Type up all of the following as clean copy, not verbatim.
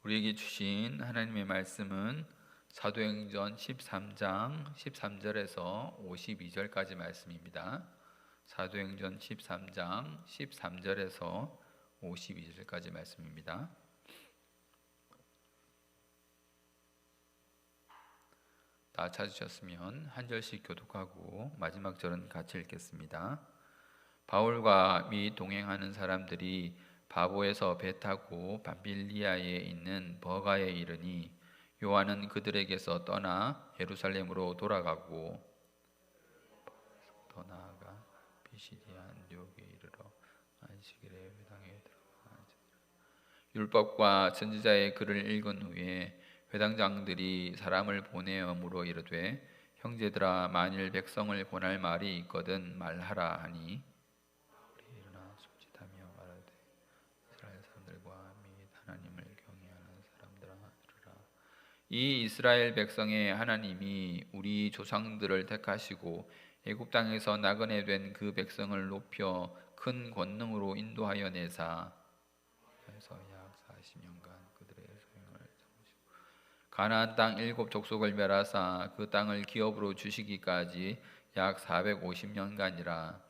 우리에게 주신 하나님의 말씀은 사도행전 13장 13절에서 52절까지 말씀입니다. 사도행전 13장 13절에서 52절까지 말씀입니다. 다 찾으셨으면 한 절씩 교독하고 마지막 절은 같이 읽겠습니다. 바울과 및 동행하는 사람들이 바보에서 배 타고 밤빌리아에 있는 버가에 이르니 요한은 그들에게서 떠나 예루살렘으로 돌아가고 더 나아가 피시디아 안디옥에 이르러 안식일에 회당에 들어가 율법과 선지자의 글을 읽은 후에 회당장들이 사람을 보내어므로 이르되 형제들아 만일 백성을 권할 말이 있거든 말하라 하니 이 이스라엘 백성의 하나님이 우리 조상들을 택하시고 애굽 땅에서 나그네 된 그 백성을 높여 큰 권능으로 인도하여 내사 그래서 약 40년간 그들의 소명을 삼으시고 가나안 땅 7 족속을 멸하사 그 땅을 기업으로 주시기까지 약 450년간이라.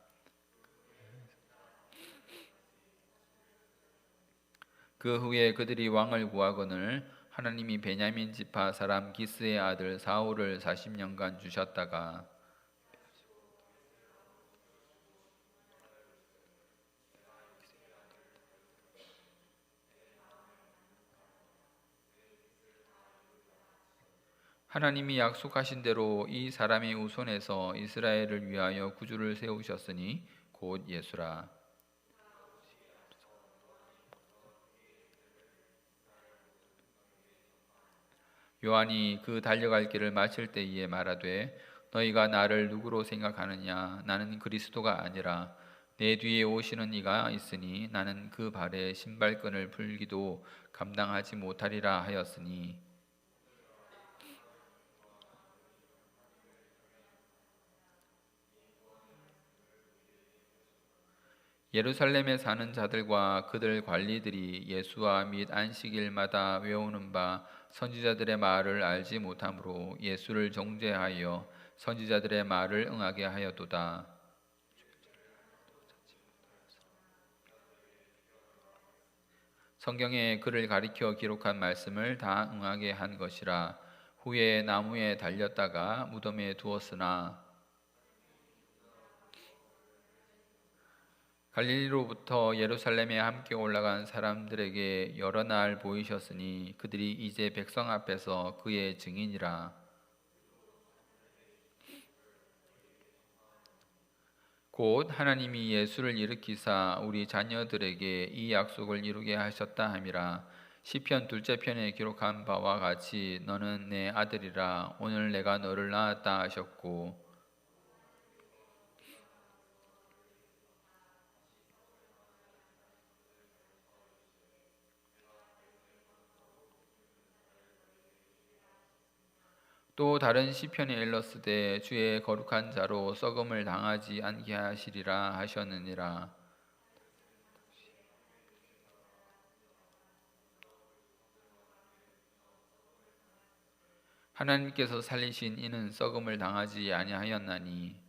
그 후에 그들이 왕을 구하거늘 하나님이 베냐민 지파 사람 기스의 아들 사울을 40년간 주셨다가 하나님이 약속하신 대로 이 사람의 후손에서 이스라엘을 위하여 구주를 세우셨으니 곧 예수라. 요한이 그 달려갈 길을 마칠 때에 말하되 너희가 나를 누구로 생각하느냐? 나는 그리스도가 아니라 내 뒤에 오시는 이가 있으니 나는 그 발에 신발끈을 풀기도 감당하지 못하리라 하였으니 예루살렘에 사는 자들과 그들 관리들이 예수와 및 안식일마다 외우는 바 선지자들의 말을 알지 못하므로 예수를 정죄하여 선지자들의 말을 응하게 하였도다. 성경에 그를 가리켜 기록한 말씀을 다 응하게 한 것이라. 후에 나무에 달렸다가 무덤에 두었으나 갈릴리로부터 예루살렘에 함께 올라간 사람들에게 여러 날 보이셨으니 그들이 이제 백성 앞에서 그의 증인이라. 곧 하나님이 예수를 일으키사 우리 자녀들에게 이 약속을 이루게 하셨다 함이라. 시편 2째 편에 기록한 바와 같이 너는 내 아들이라 오늘 내가 너를 낳았다 하셨고 또 다른 시편에 일렀으되 주의 거룩한 자로 썩음을 당하지 않게 하시리라 하셨느니라. 하나님께서 살리신 이는 썩음을 당하지 아니하였나니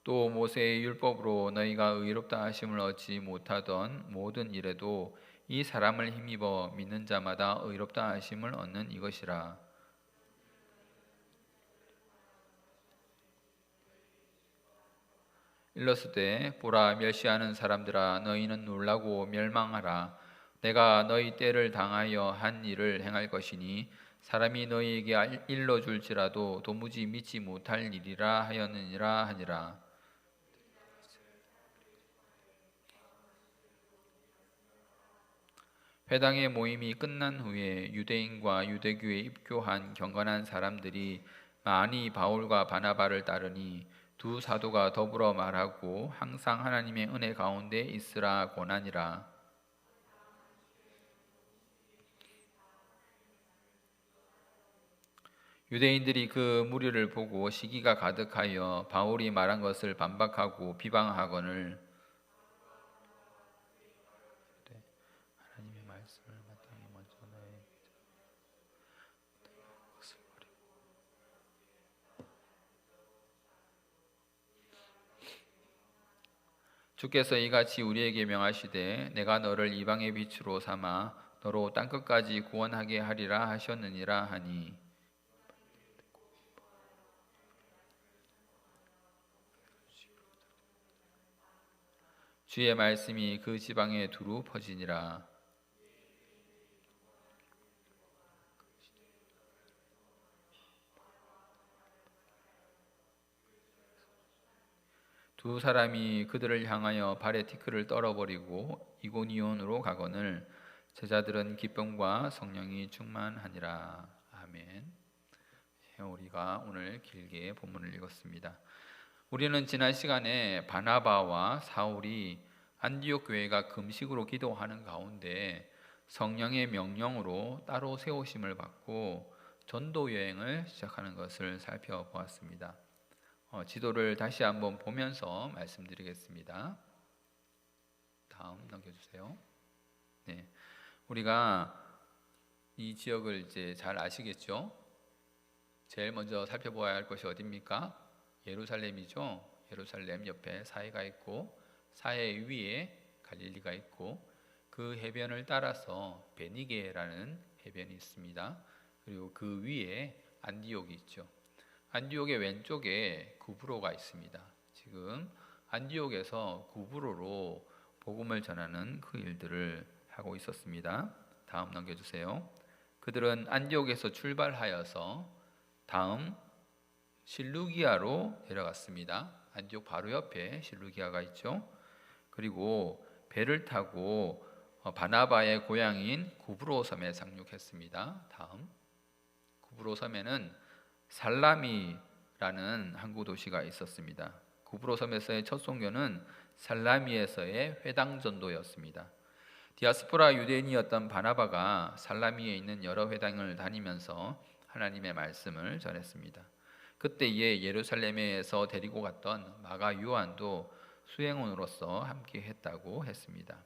또 모세의 율법으로 너희가 의롭다 하심을 얻지 못하던 모든 일에도 이 사람을 힘입어 믿는 자마다 의롭다 하심을 얻는 이것이라. 일렀으되 보라 멸시하는 사람들아 너희는 놀라고 멸망하라. 내가 너희 때를 당하여 한 일을 행할 것이니 사람이 너희에게 일러줄지라도 도무지 믿지 못할 일이라 하였느니라 하니라. 회당의 모임이 끝난 후에 유대인과 유대교에 입교한 경건한 사람들이 많이 바울과 바나바를 따르니 두 사도가 더불어 말하고 항상 하나님의 은혜 가운데 있으라 권하니라. 유대인들이 그 무리를 보고 시기가 가득하여 바울이 말한 것을 반박하고 비방하거늘 하나님의 말씀을 마땅히 먼저 너의 주께서 이같이 우리에게 명하시되 내가 너를 이방의 빛으로 삼아 너로 땅끝까지 구원하게 하리라 하셨느니라 하니 주의 말씀이 그 지방에 두루 퍼지니라. 두 사람이 그들을 향하여 발에 티끌을 떨어버리고 이고니온으로 가거늘 제자들은 기쁨과 성령이 충만하니라. 아멘. 우리가 오늘 길게 본문을 읽었습니다. 우리는 지난 시간에 바나바와 사울이 안디옥 교회가 금식으로 기도하는 가운데 성령의 명령으로 따로 세우심을 받고 전도 여행을 시작하는 것을 살펴보았습니다. 지도를 다시 한번 보면서 말씀드리겠습니다. 다음 넘겨주세요. 네, 우리가 이 지역을 이제 잘 아시겠죠? 제일 먼저 살펴봐야 할 것이 어디입니까? 예루살렘이죠. 예루살렘 옆에 사해가 있고 사해 위에 갈릴리가 있고 그 해변을 따라서 베니게라는 해변이 있습니다. 그리고 그 위에 안디옥이 있죠. 안디옥의 왼쪽에 구브로가 있습니다. 지금 안디옥에서 구브로로 복음을 전하는 그 일들을 하고 있었습니다. 다음 넘겨주세요. 그들은 안디옥에서 출발하여서 다음 실루기아로 내려갔습니다. 안디옥 바로 옆에 실루기아가 있죠. 그리고 배를 타고 바나바의 고향인 구브로 섬에 상륙했습니다. 다음 구브로 섬에는 살라미라는 항구 도시가 있었습니다. 구브로 섬에서의 첫 선교는 살라미에서의 회당 전도였습니다. 디아스포라 유대인이었던 바나바가 살라미에 있는 여러 회당을 다니면서 하나님의 말씀을 전했습니다. 그때에 예루살렘에서 데리고 갔던 마가 요한도 수행원으로서 함께 했다고 했습니다.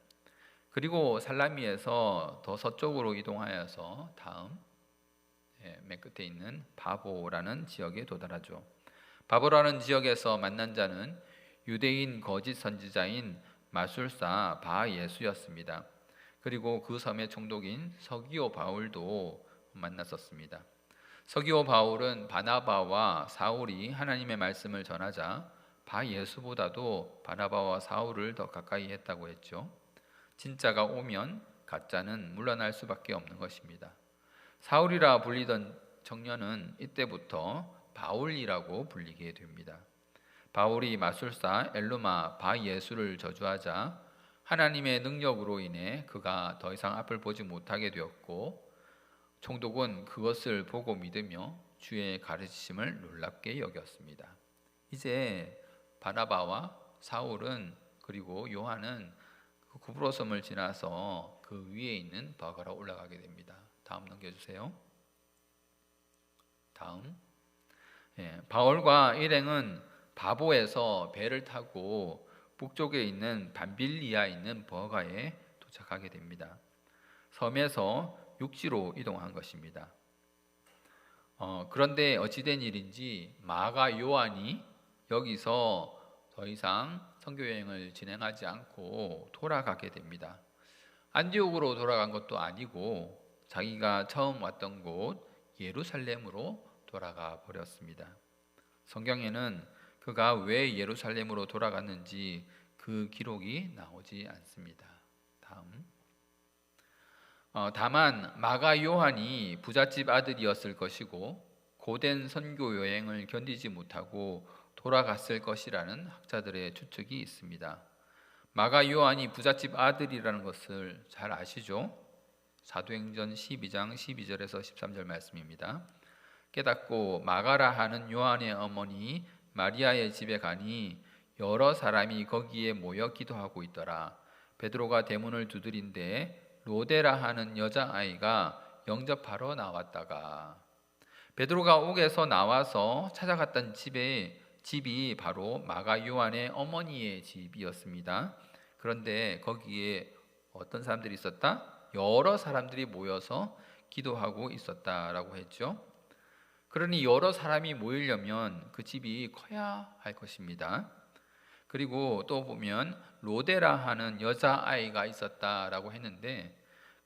그리고 살라미에서 더 서쪽으로 이동하여서 다음 맨 끝에 있는 바보라는 지역에 도달하죠. 바보라는 지역에서 만난 자는 유대인 거짓 선지자인 마술사 바예수였습니다. 그리고 그 섬의 총독인 서기오 바울도 만났었습니다. 서기오 바울은 바나바와 사울이 하나님의 말씀을 전하자 바예수보다도 바나바와 사울을 더 가까이 했다고 했죠. 진짜가 오면 가짜는 물러날 수밖에 없는 것입니다. 사울이라 불리던 청년은 이때부터 바울이라고 불리게 됩니다. 바울이 마술사 엘루마 바예수를 저주하자 하나님의 능력으로 인해 그가 더 이상 앞을 보지 못하게 되었고 총독은 그것을 보고 믿으며 주의 가르치심을 놀랍게 여겼습니다. 이제 바나바와 사울은 그리고 요한은 그 구브로 섬을 지나서 그 위에 있는 버가로 올라가게 됩니다. 다음 넘겨주세요. 다음 바울과 일행은 바보에서 배를 타고 북쪽에 있는 밤빌리아에 있는 버가에 도착하게 됩니다. 섬에서 육지로 이동한 것입니다. 그런데 어찌된 일인지 마가 요한이 여기서 더 이상 선교 여행을 진행하지 않고 돌아가게 됩니다. 안디옥으로 돌아간 것도 아니고 자기가 처음 왔던 곳 예루살렘으로 돌아가 버렸습니다. 성경에는 그가 왜 예루살렘으로 돌아갔는지 그 기록이 나오지 않습니다. 다음 다만 마가 요한이 부잣집 아들이었을 것이고 고된 선교 여행을 견디지 못하고 돌아갔을 것이라는 학자들의 추측이 있습니다. 마가 요한이 부잣집 아들이라는 것을 잘 아시죠? 사도행전 12장 12절에서 13절 말씀입니다. 깨닫고 마가라 하는 요한의 어머니 마리아의 집에 가니 여러 사람이 거기에 모여 기도하고 있더라. 베드로가 대문을 두드린데 로데라 하는 여자아이가 영접하러 나왔다가 베드로가 옥에서 나와서 찾아갔던 집이 바로 마가 요한의 어머니의 집이었습니다. 그런데 거기에 어떤 사람들이 있었다? 여러 사람들이 모여서 기도하고 있었다라고 했죠. 그러니 여러 사람이 모이려면 그 집이 커야 할 것입니다. 그리고 또 보면 로데라 하는 여자아이가 있었다라고 했는데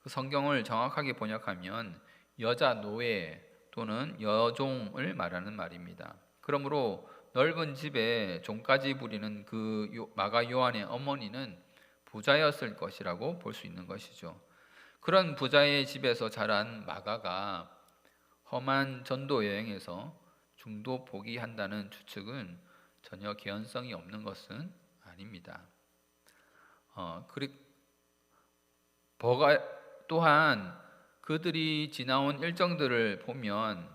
그 성경을 정확하게 번역하면 여자 노예 또는 여종을 말하는 말입니다. 그러므로 넓은 집에 종까지 부리는 그 마가 요한의 어머니는 부자였을 것이라고 볼 수 있는 것이죠. 그런 부자의 집에서 자란 마가가 험한 전도 여행에서 중도 포기한다는 추측은 전혀 개연성이 없는 것은 아닙니다. 버가 또한 그들이 지나온 일정들을 보면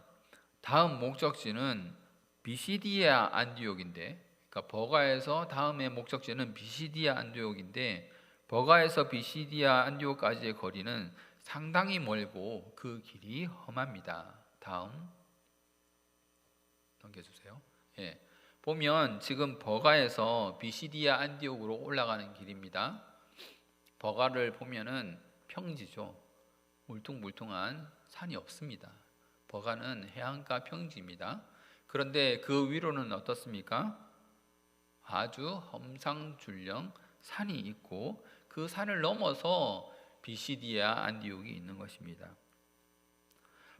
다음 목적지는 비시디아 안디옥인데, 그러니까 버가에서 다음의 목적지는 비시디아 안디옥인데 버가에서 비시디아 안디옥까지의 거리는 상당히 멀고 그 길이 험합니다. 다음 넘겨주세요. 예, 보면 지금 버가에서 비시디아 안디옥으로 올라가는 길입니다. 버가를 보면은 평지죠. 울퉁불퉁한 산이 없습니다. 버가는 해안가 평지입니다. 그런데 그 위로는 어떻습니까? 아주 험상줄령 산이 있고 그 산을 넘어서 비시디아 안디옥이 있는 것입니다.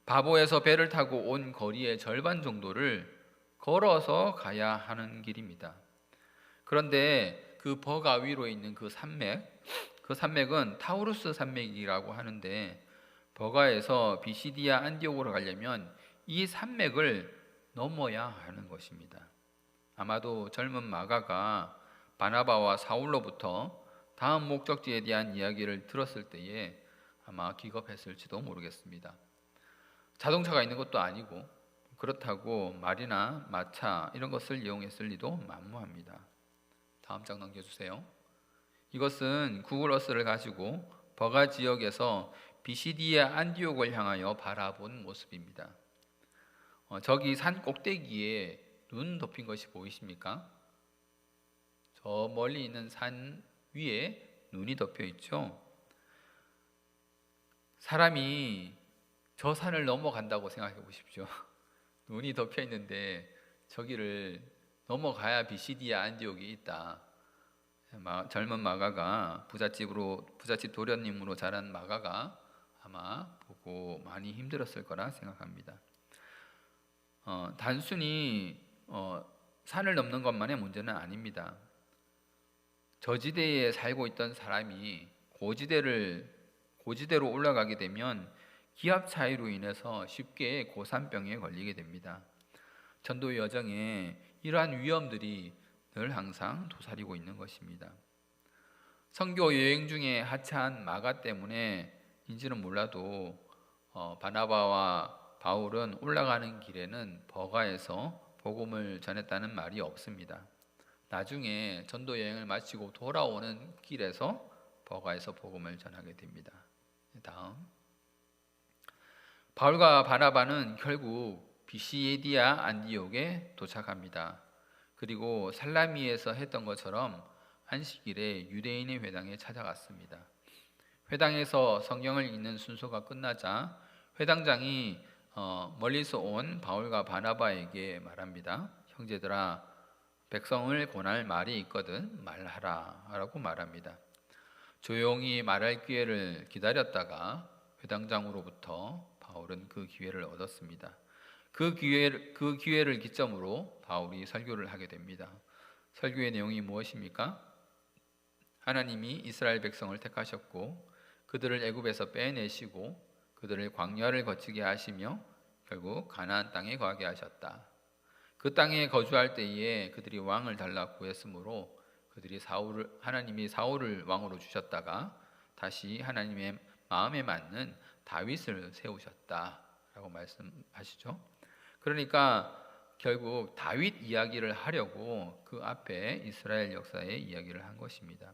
바보에서 배를 타고 온 거리의 절반 정도를 걸어서 가야 하는 길입니다. 그런데 그 버가 위로 있는 그 산맥은 타우루스 산맥이라고 하는데 버가에서 비시디아 안디옥으로 가려면 이 산맥을 넘어야 하는 것입니다. 아마도 젊은 마가가 바나바와 사울로부터 다음 목적지에 대한 이야기를 들었을 때에 아마 기겁했을지도 모르겠습니다. 자동차가 있는 것도 아니고 그렇다고 말이나 마차 이런 것을 이용했을 리도 만무합니다. 다음 장 넘겨주세요. 이것은 구글 어스를 가지고 버가 지역에서 비시디아 안디옥을 향하여 바라본 모습입니다. 저기 산 꼭대기에 눈 덮인 것이 보이십니까? 저 멀리 있는 산 위에 눈이 덮여 있죠. 사람이 저 산을 넘어간다고 생각해 보십시오. 눈이 덮여 있는데 저기를 넘어가야 비시디아 안디옥이 있다. 젊은 마가가 부잣집 도련님으로 자란 마가가 아마 보고 많이 힘들었을 거라 생각합니다. 단순히 산을 넘는 것만의 문제는 아닙니다. 저지대에 살고 있던 사람이 고지대로 올라가게 되면 기압 차이로 인해서 쉽게 고산병에 걸리게 됩니다. 전도 여정에 이러한 위험들이 늘 항상 도사리고 있는 것입니다. 선교 여행 중에 하차한 마가 때문에인지는 몰라도 바나바와 바울은 올라가는 길에는 버가에서 복음을 전했다는 말이 없습니다. 나중에 전도 여행을 마치고 돌아오는 길에서 버가에서 복음을 전하게 됩니다. 다음 바울과 바나바는 결국 비시디아 안디옥에 도착합니다. 그리고 살라미에서 했던 것처럼 안식일에 유대인의 회당에 찾아갔습니다. 회당에서 성경을 읽는 순서가 끝나자 회당장이 멀리서 온 바울과 바나바에게 말합니다. 형제들아, 백성을 권할 말이 있거든 말하라 라고 말합니다. 조용히 말할 기회를 기다렸다가 회당장으로부터 바울은 그 기회를 얻었습니다. 그 기회를 기점으로 바울이 설교를 하게 됩니다. 설교의 내용이 무엇입니까? 하나님이 이스라엘 백성을 택하셨고 그들을 애굽에서 빼내시고 그들을 광야를 거치게 하시며 결국 가나안 땅에 거하게 하셨다. 그 땅에 거주할 때에 그들이 왕을 달라 구했으므로 하나님이 사울을 왕으로 주셨다가 다시 하나님의 마음에 맞는 다윗을 세우셨다라고 말씀하시죠. 그러니까 결국 다윗 이야기를 하려고 그 앞에 이스라엘 역사의 이야기를 한 것입니다.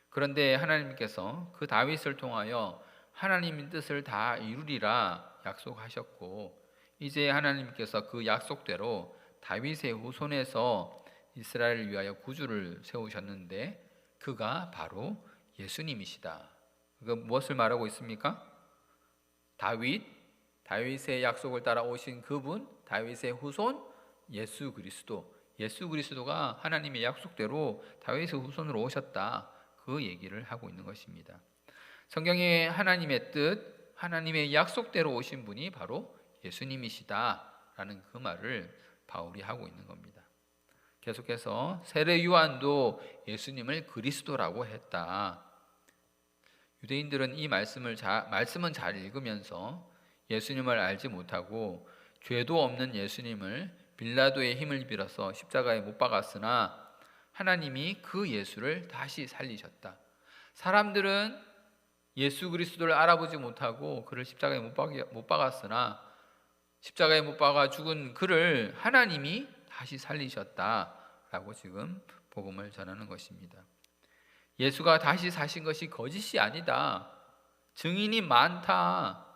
그런데 하나님께서 그 다윗을 통하여 하나님의 뜻을 다 이루리라 약속하셨고 이제 하나님께서 그 약속대로 다윗의 후손에서 이스라엘을 위하여 구주를 세우셨는데 그가 바로 예수님이시다. 그 무엇을 말하고 있습니까? 다윗의 약속을 따라 오신 그분, 다윗의 후손 예수 그리스도. 예수 그리스도가 하나님의 약속대로 다윗의 후손으로 오셨다. 그 얘기를 하고 있는 것입니다. 성경에 하나님의 뜻, 하나님의 약속대로 오신 분이 바로 예수님이시다라는 그 말을 바울이 하고 있는 겁니다. 계속해서 세례 요한도 예수님을 그리스도라고 했다. 유대인들은 이 말씀은 잘 읽으면서 예수님을 알지 못하고 죄도 없는 예수님을 빌라도의 힘을 빌어서 십자가에 못 박았으나 하나님이 그 예수를 다시 살리셨다. 사람들은 예수 그리스도를 알아보지 못하고 그를 십자가에 못 박았으나 십자가에 못 박아 죽은 그를 하나님이 다시 살리셨다라고 지금 복음을 전하는 것입니다. 예수가 다시 사신 것이 거짓이 아니다. 증인이 많다.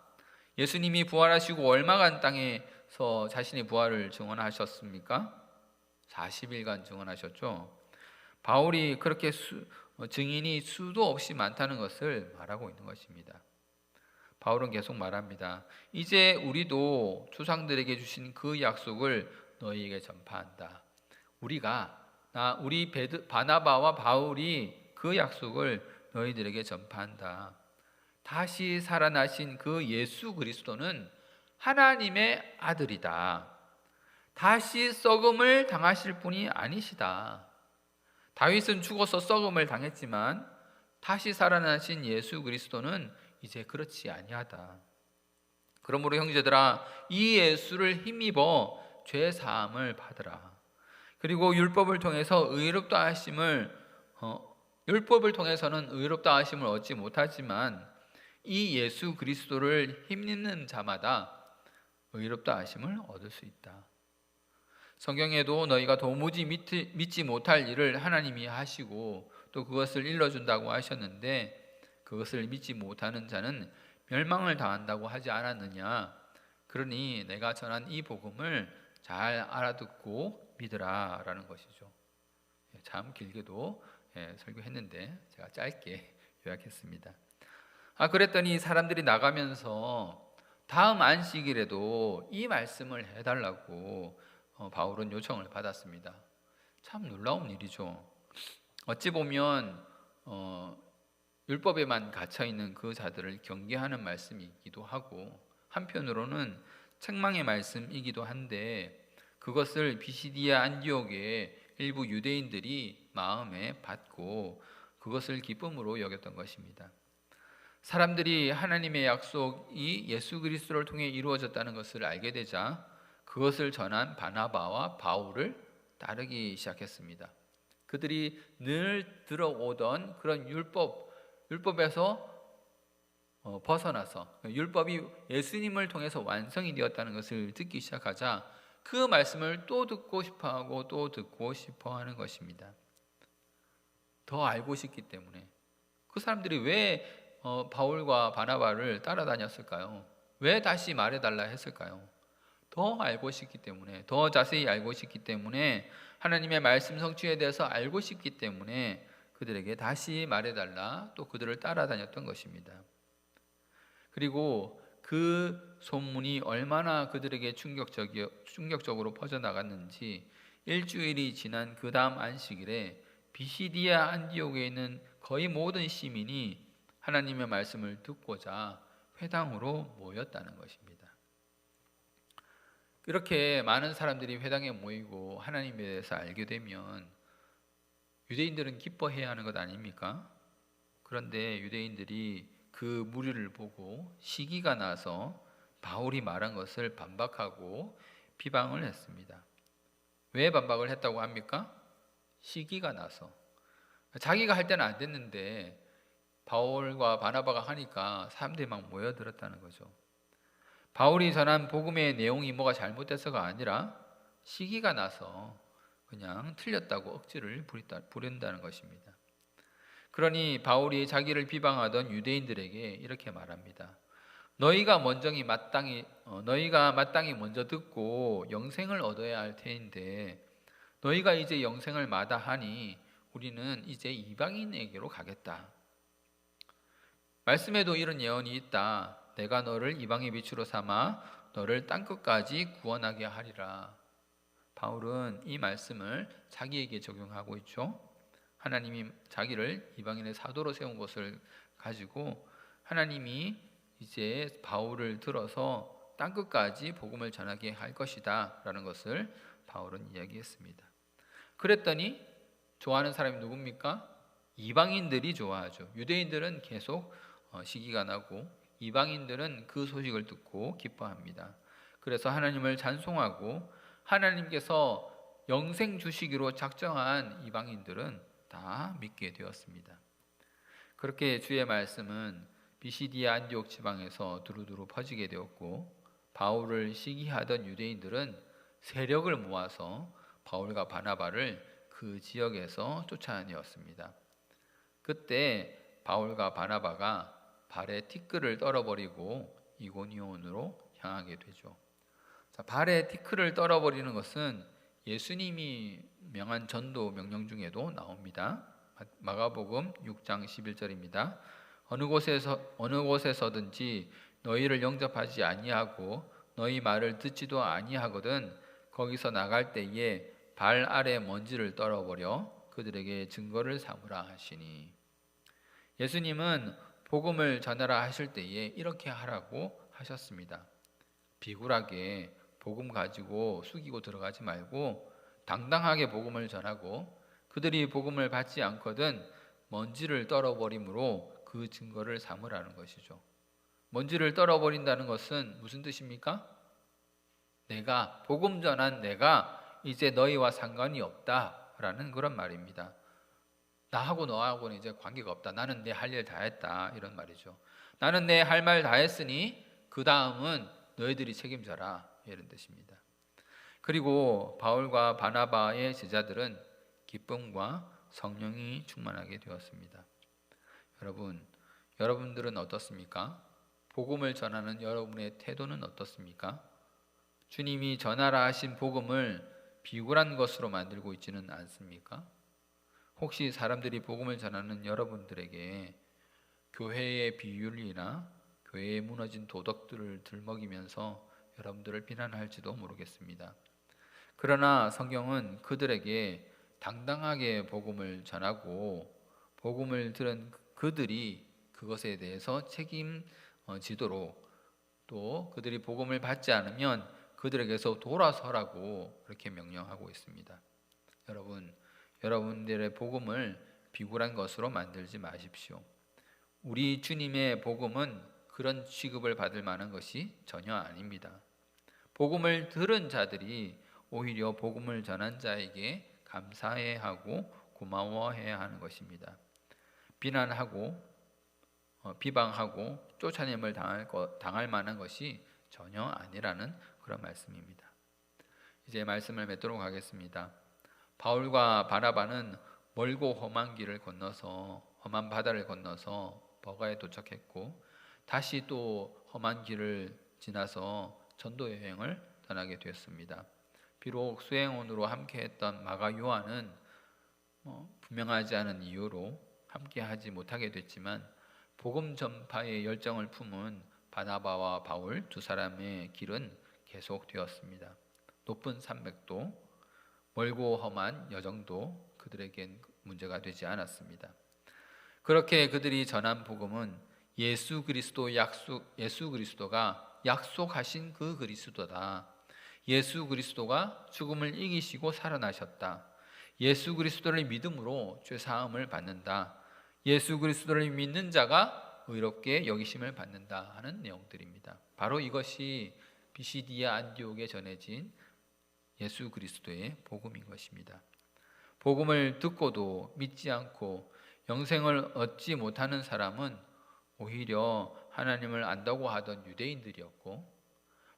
예수님이 부활하시고 얼마간 땅에서 자신의 부활을 증언하셨습니까? 40일간 증언하셨죠. 바울이 그렇게 증인이 수도 없이 많다는 것을 말하고 있는 것입니다. 바울은 계속 말합니다. 이제 우리도 조상들에게 주신 그 약속을 너희에게 전파한다. 우리 바나바와 바울이 그 약속을 너희들에게 전파한다. 다시 살아나신 그 예수 그리스도는 하나님의 아들이다. 다시 썩음을 당하실 분이 아니시다. 다윗은 죽어서 썩음을 당했지만 다시 살아나신 예수 그리스도는 이제 그렇지 아니하다. 그러므로 형제들아, 이 예수를 힘입어 죄 사함을 받으라. 그리고 율법을 통해서는 의롭다 하심을 얻지 못하지만 이 예수 그리스도를 힘입는 자마다 의롭다 하심을 얻을 수 있다. 성경에도 너희가 도무지 믿지 못할 일을 하나님이 하시고 또 그것을 일러준다고 하셨는데 그것을 믿지 못하는 자는 멸망을 당한다고 하지 않았느냐. 그러니 내가 전한 이 복음을 잘 알아듣고 믿으라 라는 것이죠. 참 길게도 설교했는데 제가 짧게 요약했습니다. 그랬더니 사람들이 나가면서 다음 안식일에도 이 말씀을 해달라고 바울은 요청을 받았습니다. 참 놀라운 일이죠. 어찌 보면 율법에만 갇혀있는 그 자들을 경계하는 말씀이기도 하고 한편으로는 책망의 말씀이기도 한데 그것을 비시디아 안디옥의 일부 유대인들이 마음에 받고 그것을 기쁨으로 여겼던 것입니다. 사람들이 하나님의 약속이 예수 그리스도를 통해 이루어졌다는 것을 알게 되자 그것을 전한 바나바와 바울을 따르기 시작했습니다. 그들이 늘 들어오던 그런 율법에서 벗어나서 율법이 예수님을 통해서 완성이 되었다는 것을 듣기 시작하자 그 말씀을 또 듣고 싶어하고 또 듣고 싶어하는 것입니다. 더 알고 싶기 때문에. 그 사람들이 왜 바울과 바나바를 따라다녔을까요? 왜 다시 말해달라 했을까요? 더 알고 싶기 때문에, 더 자세히 알고 싶기 때문에, 하나님의 말씀 성취에 대해서 알고 싶기 때문에 그들에게 다시 말해달라, 또 그들을 따라다녔던 것입니다. 그리고 그 소문이 얼마나 그들에게 충격적으로 퍼져나갔는지 일주일이 지난 그 다음 안식일에 비시디아 안디옥에 있는 거의 모든 시민이 하나님의 말씀을 듣고자 회당으로 모였다는 것입니다. 이렇게 많은 사람들이 회당에 모이고 하나님에 대해서 알게 되면 유대인들은 기뻐해야 하는 것 아닙니까? 그런데 유대인들이 그 무리를 보고 시기가 나서 바울이 말한 것을 반박하고 비방을 했습니다. 왜 반박을 했다고 합니까? 시기가 나서. 자기가 할 때는 안 됐는데 바울과 바나바가 하니까 사람들이 막 모여들었다는 거죠. 바울이 전한 복음의 내용이 뭐가 잘못돼서가 아니라 시기가 나서 그냥 틀렸다고 억지를 부린다는 것입니다. 그러니 바울이 자기를 비방하던 유대인들에게 이렇게 말합니다. 너희가 마땅히 먼저 듣고 영생을 얻어야 할 테인데 너희가 이제 영생을 마다하니 우리는 이제 이방인에게로 가겠다. 말씀에도 이런 예언이 있다. 내가 너를 이방의 빛으로 삼아 너를 땅끝까지 구원하게 하리라. 바울은 이 말씀을 자기에게 적용하고 있죠. 하나님이 자기를 이방인의 사도로 세운 것을 가지고 하나님이 이제 바울을 들어서 땅끝까지 복음을 전하게 할 것이다 라는 것을 바울은 이야기했습니다. 그랬더니 좋아하는 사람이 누굽니까? 이방인들이 좋아하죠. 유대인들은 계속 시기가 나고 이방인들은 그 소식을 듣고 기뻐합니다. 그래서 하나님을 찬송하고 하나님께서 영생 주시기로 작정한 이방인들은 다 믿게 되었습니다. 그렇게 주의 말씀은 비시디아 안디옥 지방에서 두루두루 퍼지게 되었고 바울을 시기하던 유대인들은 세력을 모아서 바울과 바나바를 그 지역에서 쫓아내었습니다. 그때 바울과 바나바가 발에 티끌을 떨어버리고 이고니온으로 향하게 되죠. 발에 티끌을 떨어버리는 것은 예수님이 명한 전도 명령 중에도 나옵니다. 마가복음 6장 11절입니다. 어느 곳에서든지 너희를 영접하지 아니하고 너희 말을 듣지도 아니하거든 거기서 나갈 때에 발 아래 먼지를 떨어버려 그들에게 증거를 삼으라 하시니. 예수님은 복음을 전하라 하실 때에 이렇게 하라고 하셨습니다. 비굴하게 복음 가지고 숙이고 들어가지 말고 당당하게 복음을 전하고 그들이 복음을 받지 않거든 먼지를 떨어버림으로 그 증거를 삼으라는 것이죠. 먼지를 떨어버린다는 것은 무슨 뜻입니까? 내가 복음 전한 내가 이제 너희와 상관이 없다라는 그런 말입니다. 나하고 너하고는 이제 관계가 없다. 나는 내 할 일 다 했다. 이런 말이죠. 나는 내 할 말 다 했으니 그 다음은 너희들이 책임져라. 이런 뜻입니다. 그리고 바울과 바나바의 제자들은 기쁨과 성령이 충만하게 되었습니다. 여러분들은 어떻습니까? 복음을 전하는 여러분의 태도는 어떻습니까? 주님이 전하라 하신 복음을 비굴한 것으로 만들고 있지는 않습니까? 혹시 사람들이 복음을 전하는 여러분들에게 교회의 비윤리나 교회에 무너진 도덕들을 들먹이면서 여러분들을 비난할지도 모르겠습니다. 그러나 성경은 그들에게 당당하게 복음을 전하고 복음을 들은 그들이 그것에 대해서 책임지도록 또 그들이 복음을 받지 않으면 그들에게서 돌아서라고 그렇게 명령하고 있습니다. 여러분들의 복음을 비굴한 것으로 만들지 마십시오. 우리 주님의 복음은 그런 취급을 받을 만한 것이 전혀 아닙니다. 복음을 들은 자들이 오히려 복음을 전한 자에게 감사해야 하고 고마워해야 하는 것입니다. 비난하고 비방하고 쫓아냄을 당할 만한 것이 전혀 아니라는 그런 말씀입니다. 이제 말씀을 맺도록 하겠습니다. 바울과 바나바는 멀고 험한 길을 건너서 험한 바다를 건너서 버가에 도착했고 다시 또 험한 길을 지나서 전도 여행을 떠나게 되었습니다. 비록 수행원으로 함께했던 마가 요한은 분명하지 않은 이유로 함께하지 못하게 됐지만 복음 전파의 열정을 품은 바나바와 바울 두 사람의 길은 계속되었습니다. 높은 산맥도 멀고 험한 여정도 그들에겐 문제가 되지 않았습니다. 그렇게 그들이 전한 복음은 예수 그리스도가 약속하신 그 그리스도다. 예수 그리스도가 죽음을 이기시고 살아나셨다. 예수 그리스도를 믿음으로 죄 사함을 받는다. 예수 그리스도를 믿는 자가 의롭게 여기심을 받는다 하는 내용들입니다. 바로 이것이 비시디아 안디옥에 전해진 예수 그리스도의 복음인 것입니다. 복음을 듣고도 믿지 않고 영생을 얻지 못하는 사람은 오히려 하나님을 안다고 하던 유대인들이었고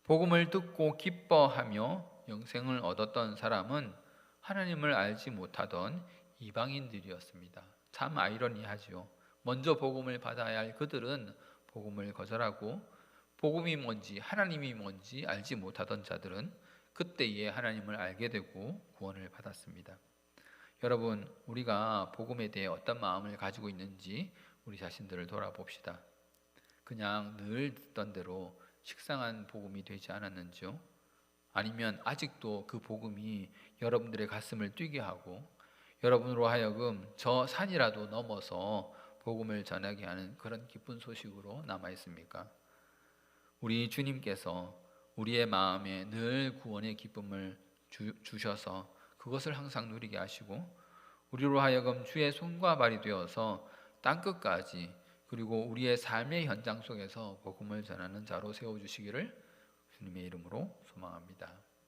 복음을 듣고 기뻐하며 영생을 얻었던 사람은 하나님을 알지 못하던 이방인들이었습니다. 참 아이러니하지요. 먼저 복음을 받아야 할 그들은 복음을 거절하고 복음이 뭔지 하나님이 뭔지 알지 못하던 자들은 그때에 하나님을 알게 되고 구원을 받았습니다. 여러분, 우리가 복음에 대해 어떤 마음을 가지고 있는지 우리 자신들을 돌아봅시다. 그냥 늘 듣던 대로 식상한 복음이 되지 않았는지요? 아니면 아직도 그 복음이 여러분들의 가슴을 뛰게 하고 여러분으로 하여금 저 산이라도 넘어서 복음을 전하게 하는 그런 기쁜 소식으로 남아 있습니까? 우리 주님께서 우리의 마음에 늘 구원의 기쁨을 주셔서 그것을 항상 누리게 하시고 우리로 하여금 주의 손과 발이 되어서 땅끝까지 그리고 우리의 삶의 현장 속에서 복음을 전하는 자로 세워주시기를 주님의 이름으로 소망합니다.